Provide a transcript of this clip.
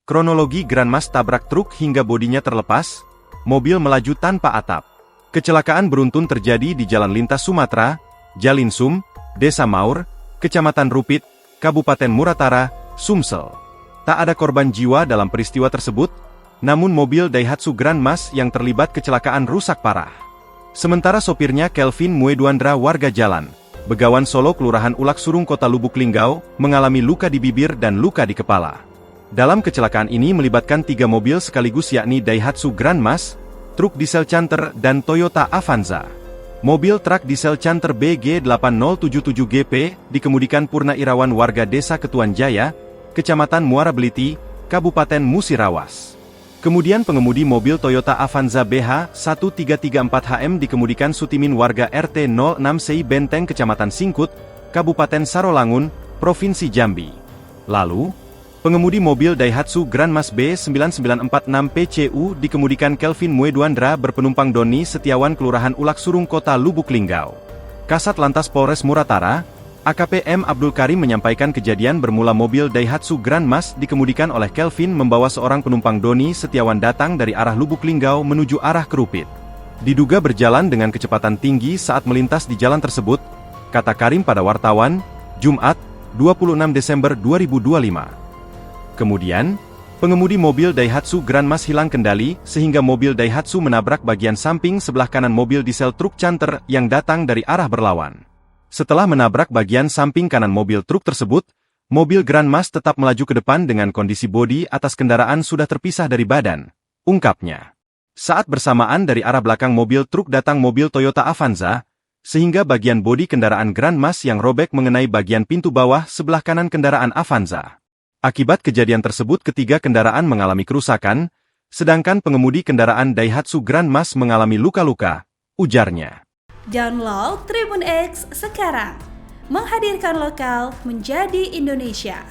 Kronologi Grandmas tabrak truk hingga bodinya terlepas, mobil melaju tanpa atap. Kecelakaan beruntun terjadi di Jalan Lintas Sumatera, Jalinsum, Desa Maur, Kecamatan Rupit, Kabupaten Muratara, Sumsel. Tak ada korban jiwa dalam peristiwa tersebut, namun mobil Daihatsu Grandmas yang terlibat kecelakaan rusak parah. Sementara sopirnya Kelvin Muedwandra warga Jalan Begawan Solo Kelurahan Ulak Surung Kota Lubuk Linggau, mengalami luka di bibir dan luka di kepala. Dalam kecelakaan ini melibatkan 3 mobil sekaligus yakni Daihatsu Grandmas, truk diesel Canter dan Toyota Avanza. Mobil truk diesel Canter BG8077GP dikemudikan Purna Irawan warga Desa Ketuan Jaya, Kecamatan Muara Beliti, Kabupaten Musirawas. Kemudian pengemudi mobil Toyota Avanza BH1334HM dikemudikan Sutimin warga RT 06 CI Benteng Kecamatan Singkut, Kabupaten Sarolangun, Provinsi Jambi. Lalu, pengemudi mobil Daihatsu Grandmas B9946PCU dikemudikan Kelvin Muedwandra berpenumpang Doni Setiawan Kelurahan Ulak Surung Kota Lubuk Linggau. Kasat Lantas Polres Muratara, AKP M. Abdul Karim menyampaikan kejadian bermula mobil Daihatsu Grandmas dikemudikan oleh Kelvin membawa seorang penumpang Doni Setiawan datang dari arah Lubuk Linggau menuju arah Kerupit. Diduga berjalan dengan kecepatan tinggi saat melintas di jalan tersebut, kata Karim pada wartawan, Jumat, 26 Desember 2025. Kemudian, pengemudi mobil Daihatsu Grandmas hilang kendali sehingga mobil Daihatsu menabrak bagian samping sebelah kanan mobil diesel truk Canter yang datang dari arah berlawan. Setelah menabrak bagian samping kanan mobil truk tersebut, mobil Grandmas tetap melaju ke depan dengan kondisi bodi atas kendaraan sudah terpisah dari badan, ungkapnya. Saat bersamaan dari arah belakang mobil truk datang mobil Toyota Avanza, sehingga bagian bodi kendaraan Grandmas yang robek mengenai bagian pintu bawah sebelah kanan kendaraan Avanza. Akibat kejadian tersebut ketiga kendaraan mengalami kerusakan, sedangkan pengemudi kendaraan Daihatsu Grandmas mengalami luka-luka, ujarnya. Download Tribun X sekarang, menghadirkan lokal menjadi Indonesia.